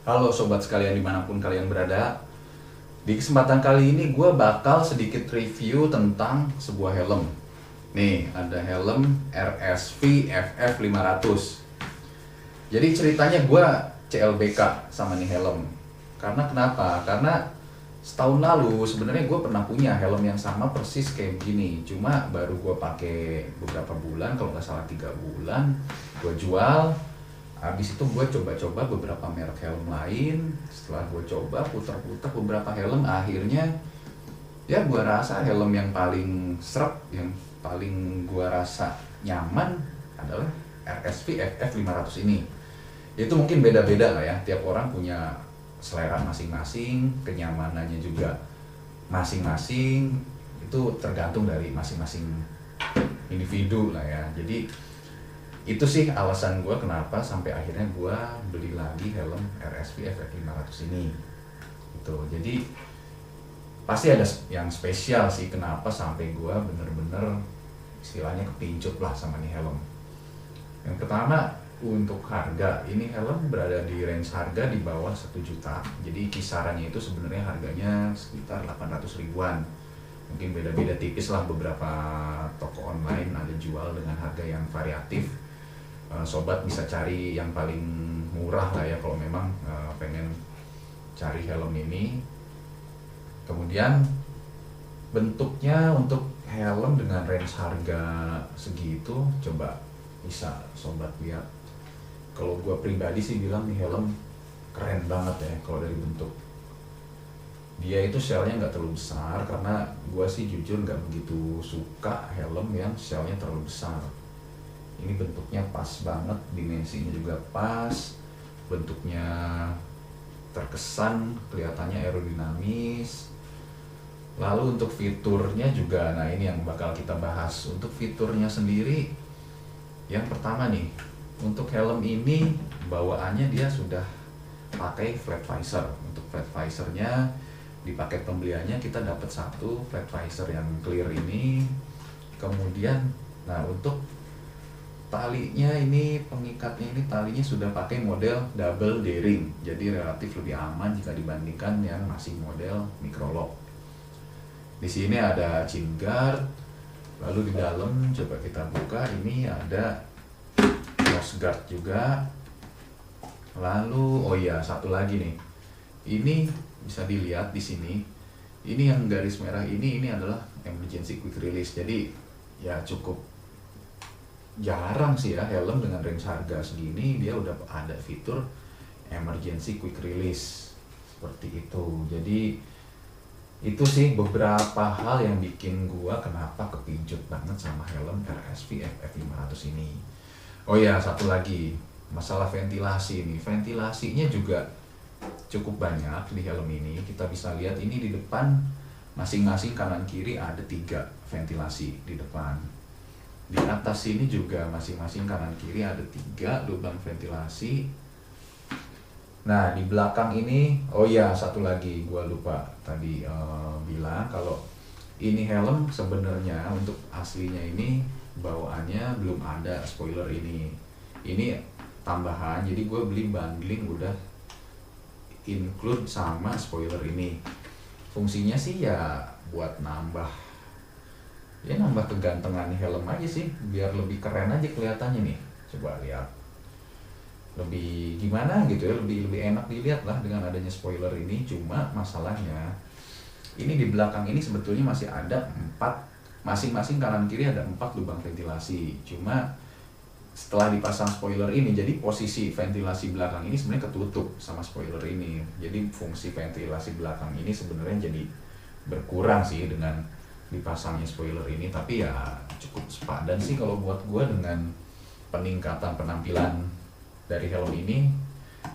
Halo sobat sekalian dimanapun kalian berada. Di kesempatan kali ini gue bakal sedikit review tentang sebuah helm. Nih ada helm RSV FF500. Jadi ceritanya gue CLBK sama nih helm. Karena kenapa? Karena setahun lalu sebenarnya gue pernah punya helm yang sama persis kayak gini. Cuma baru gue pakai beberapa bulan, kalau nggak salah 3 bulan, gue jual. Habis itu gue coba-coba beberapa merek helm lain. Setelah gue coba putar-putar beberapa helm, akhirnya ya gue rasa helm yang paling srep, yang paling gue rasa nyaman adalah RSV FF500 ini. Itu mungkin beda-beda lah ya, tiap orang punya selera masing-masing, kenyamanannya juga masing-masing, itu tergantung dari masing-masing individu lah ya. Jadi itu sih alasan gue kenapa sampai akhirnya gue beli lagi helm RSV FF500 ini. Itu jadi pasti ada yang spesial sih kenapa sampai gue bener-bener istilahnya kepincut lah sama nih helm. Yang pertama, untuk harga, ini helm berada di range harga di bawah 1 juta. Jadi kisarannya itu sebenarnya harganya sekitar 800 ribuan. Mungkin beda-beda tipis lah, beberapa toko online ada jual dengan harga yang variatif. Sobat bisa cari yang paling murah lah ya kalau memang pengen cari helm ini. Kemudian bentuknya untuk helm dengan range harga segitu, coba bisa sobat lihat. Kalau gue pribadi sih bilang nih helm keren banget ya kalau dari bentuk. Dia itu shellnya nggak terlalu besar, karena gue sih jujur nggak begitu suka helm yang shellnya terlalu besar. Ini bentuknya pas banget, dimensinya juga pas, bentuknya terkesan kelihatannya aerodinamis. Lalu untuk fiturnya juga, nah ini yang bakal kita bahas. Untuk fiturnya sendiri, yang pertama nih, untuk helm ini bawaannya dia sudah pakai flat visor. Untuk flat visornya di paket pembeliannya kita dapat satu flat visor yang clear ini. Kemudian, nah untuk talinya ini, pengikatnya ini talinya sudah pakai model double D-ring, jadi relatif lebih aman jika dibandingkan yang masih model microlock. Di sini ada chin guard, lalu di dalam coba kita buka, ini ada nose guard juga. Lalu oh iya, satu lagi nih, ini bisa dilihat di sini, ini yang garis merah ini adalah emergency quick release. Jadi ya cukup jarang sih ya helm dengan range harga segini dia udah ada fitur emergency quick release seperti itu. Jadi itu sih beberapa hal yang bikin gua kenapa kepincut banget sama helm RSV FF500 ini. Oh ya, satu lagi masalah ventilasi nih. Ventilasinya juga cukup banyak di helm ini. Kita bisa lihat ini di depan masing-masing kanan kiri ada 3 ventilasi di depan. Di atas sini juga masing-masing kanan kiri ada 3 lubang ventilasi. Nah di belakang ini, oh ya satu lagi gue lupa tadi bilang kalau ini helm sebenarnya untuk aslinya ini bawaannya belum ada spoiler ini. Ini tambahan, jadi gue beli bundling udah include sama spoiler ini. Fungsinya sih ya buat nambah kegantengan helm aja sih, biar lebih keren aja kelihatannya nih. Coba lihat, lebih gimana gitu ya, lebih enak dilihat lah dengan adanya spoiler ini. Cuma masalahnya ini di belakang ini sebetulnya masih ada 4, masing-masing kanan kiri ada 4 lubang ventilasi. Cuma setelah dipasang spoiler ini, jadi posisi ventilasi belakang ini sebenarnya ketutup sama spoiler ini. Jadi fungsi ventilasi belakang ini sebenarnya jadi berkurang sih dengan dipasangnya spoiler ini. Tapi ya cukup sepadan sih kalau buat gue dengan peningkatan penampilan dari helm ini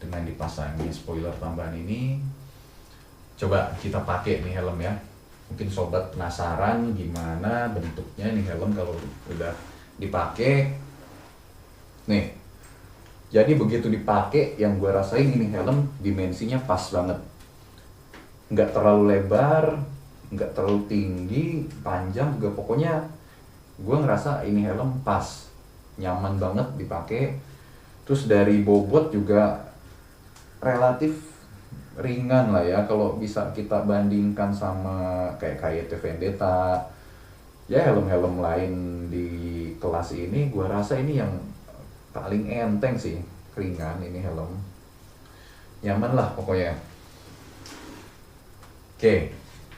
dengan dipasangnya spoiler tambahan ini. Coba kita pakai nih helm ya. Mungkin sobat penasaran gimana bentuknya nih helm kalau udah dipakai. Nih, jadi begitu dipakai yang gue rasain ini helm dimensinya pas banget, nggak terlalu lebar, nggak terlalu tinggi, panjang juga. Pokoknya gue ngerasa ini helm pas, nyaman banget dipakai. Terus dari bobot juga relatif ringan lah ya kalau bisa kita bandingkan sama kayak KYT Vendetta ya, helm-helm lain di kelas ini gua rasa ini yang paling enteng sih, ringan ini helm, nyaman lah pokoknya. Oke,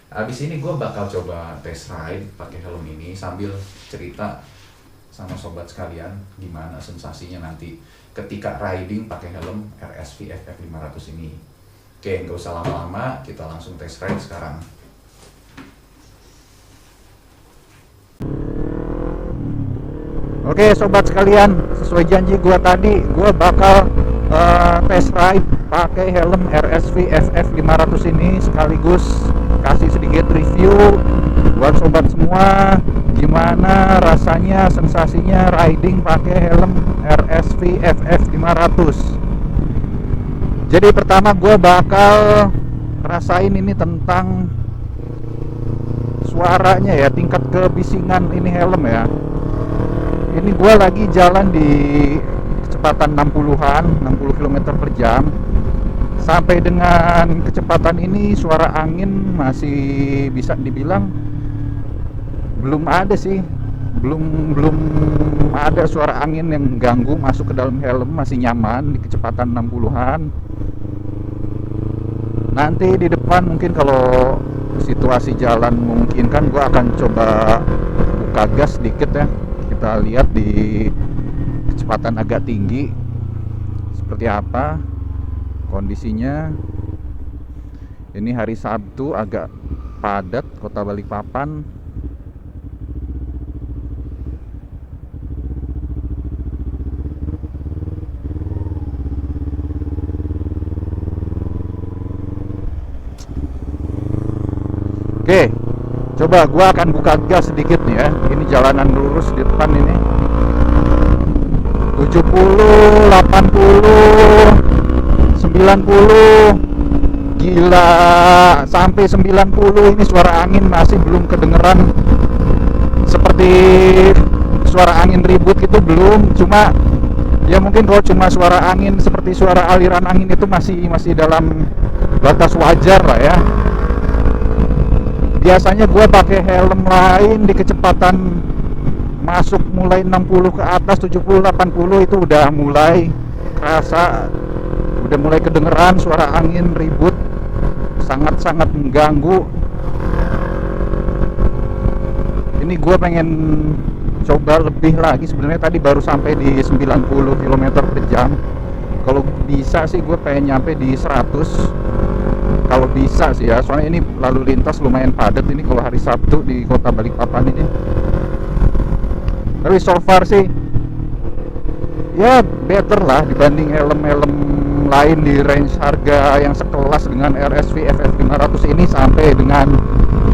abis ini gue bakal coba test ride pakai helm ini sambil cerita sama sobat sekalian gimana sensasinya nanti ketika riding pakai helm RSV FF500 ini. Oke, nggak usah lama-lama, kita langsung test ride sekarang. Oke sobat sekalian, sesuai janji gua tadi, gua bakal test ride pakai helm RSV FF500 ini, sekaligus kasih sedikit review buat sobat semua gimana rasanya, sensasinya riding pakai helm RSV FF500. Jadi pertama gua bakal rasain ini tentang suaranya ya, tingkat kebisingan ini helm ya. Ini gue lagi jalan di kecepatan 60-an, 60 km per jam. Sampai dengan kecepatan ini suara angin masih bisa dibilang belum ada sih. Belum ada suara angin yang ganggu masuk ke dalam helm, masih nyaman di kecepatan 60-an. Nanti di depan mungkin kalau situasi jalan memungkinkan gue akan coba buka gas sedikit ya. Kita lihat di kecepatan agak tinggi seperti apa kondisinya. Ini hari Sabtu, agak padat kota Balikpapan. Oke, coba gua akan buka gas sedikit nih ya. Ini jalanan lurus di depan ini. 70, 80, 90. Gila, sampai 90 ini suara angin masih belum kedengeran seperti suara angin ribut gitu, belum. Cuma ya mungkin kalau cuma suara angin seperti suara aliran angin itu masih dalam batas wajar lah ya. Biasanya gue pakai helm lain di kecepatan masuk mulai 60 ke atas, 70, 80 itu udah mulai kerasa, udah mulai kedengeran suara angin ribut, sangat-sangat mengganggu. Ini gue pengen coba lebih lagi, sebenarnya tadi baru sampai di 90 km per jam. Kalau bisa sih gue pengen nyampe di 100 kalau bisa sih ya, soalnya ini lalu lintas lumayan padat ini kalau hari Sabtu di kota Balikpapan ini. Tapi so far sih ya better lah dibanding helm-helm lain di range harga yang sekelas dengan RSV FF500 ini. Sampai dengan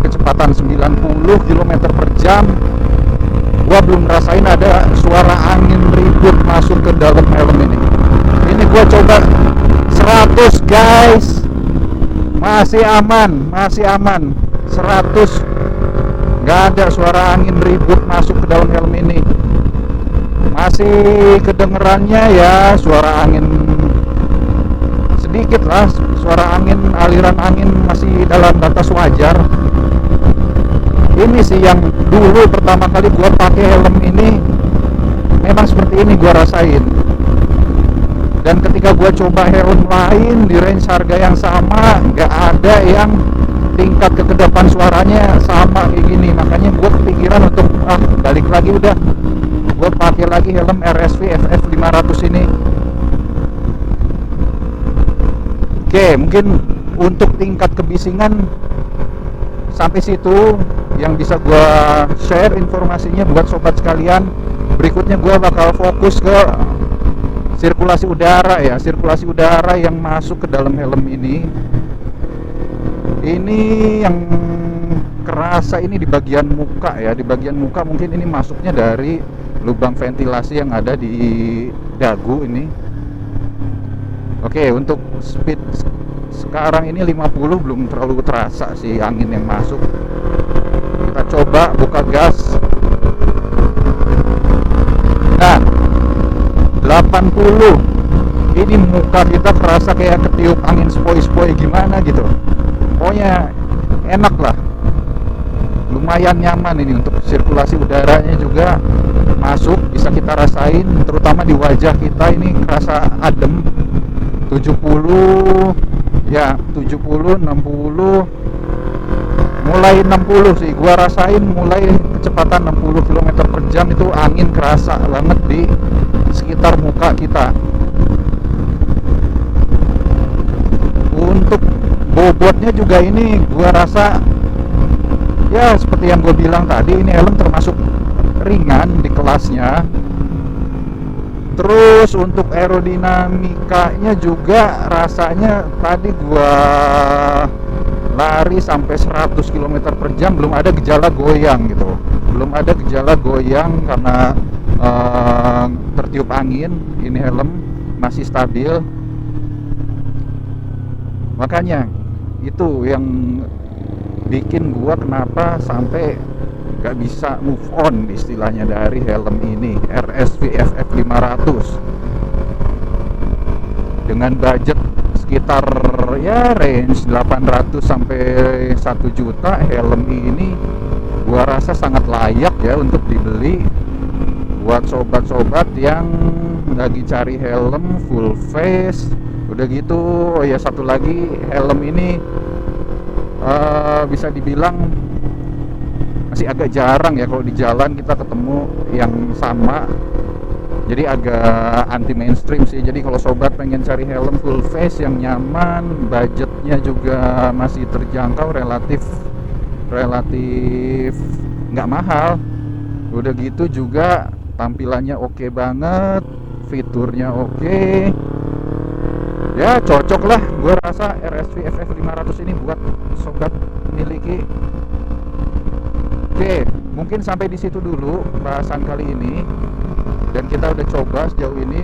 kecepatan 90 km per jam gua belum rasain ada suara angin ribut masuk ke dalam helm ini. Ini gua coba 100 guys, masih aman 100, nggak ada suara angin ribut masuk ke dalam helm ini. Masih kedengerannya ya suara angin sedikit lah, suara angin, aliran angin masih dalam batas wajar. Ini sih yang dulu pertama kali gua pakai helm ini memang seperti ini gua rasain. Dan ketika gue coba helm lain di range harga yang sama, nggak ada yang tingkat kekedapan suaranya sama kayak gini. Makanya gue kepikiran untuk balik lagi, udah gue pakai lagi helm RSV FF500 ini. Oke, mungkin untuk tingkat kebisingan sampai situ yang bisa gue share informasinya buat sobat sekalian. Berikutnya gue bakal fokus ke sirkulasi udara ya, sirkulasi udara yang masuk ke dalam helm ini. Ini yang kerasa ini di bagian muka ya, di bagian muka mungkin ini masuknya dari lubang ventilasi yang ada di dagu ini. Oke, untuk speed sekarang ini 50, belum terlalu terasa sih angin yang masuk. Kita coba buka gas. Nah, 80 ini muka kita kerasa kayak ketiup angin sepoi-sepoi gimana gitu. Pokoknya enak lah, lumayan nyaman ini untuk sirkulasi udaranya juga masuk, bisa kita rasain, terutama di wajah kita ini kerasa adem. 70 ya, 70, 60, mulai 60 sih gua rasain, mulai kecepatan 60 km per jam itu angin kerasa banget di sekitar muka kita. Untuk bobotnya juga ini gua rasa ya seperti yang gue bilang tadi, ini helm termasuk ringan di kelasnya. Terus untuk aerodinamikanya juga rasanya tadi gua lari sampai 100 km per jam belum ada gejala goyang gitu. Belum ada gejala goyang karena tertiup angin. Ini helm masih stabil. Makanya itu yang bikin gua kenapa sampai gak bisa move on istilahnya dari helm ini, RSV FF 500 dengan budget sekitar ya range 800 sampai 1 juta. Helm ini gua rasa sangat layak ya untuk dibeli buat sobat-sobat yang lagi cari helm full face. Udah gitu, oh ya satu lagi, helm ini bisa dibilang masih agak jarang ya kalau di jalan kita ketemu yang sama, jadi agak anti mainstream sih. Jadi kalau sobat pengen cari helm full face yang nyaman, budgetnya juga masih terjangkau, relatif nggak mahal, udah gitu juga tampilannya oke banget, fiturnya oke, ya cocok lah gue rasa RSV FF 500 ini buat sobat miliki. Oke, mungkin sampai di situ dulu bahasan kali ini. Dan kita udah coba sejauh ini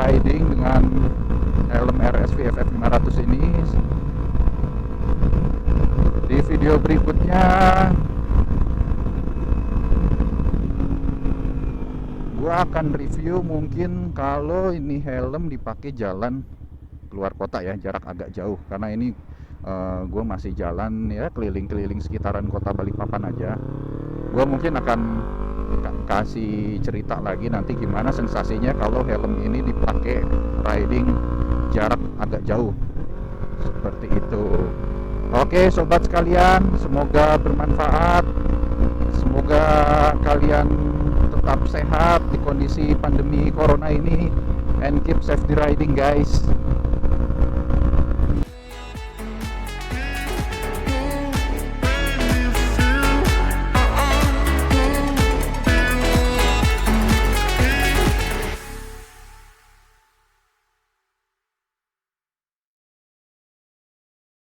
riding dengan helm RSV FF 500 ini. Di video berikutnya gua akan review mungkin kalau ini helm dipakai jalan keluar kota ya, jarak agak jauh, karena ini gue masih jalan ya keliling-keliling sekitaran kota Balikpapan aja. Gue mungkin akan kasih cerita lagi nanti gimana sensasinya kalau helm ini dipakai riding jarak agak jauh seperti itu. Oke sobat sekalian, semoga bermanfaat, semoga kalian tetap sehat di kondisi pandemi corona ini, and keep safety riding guys.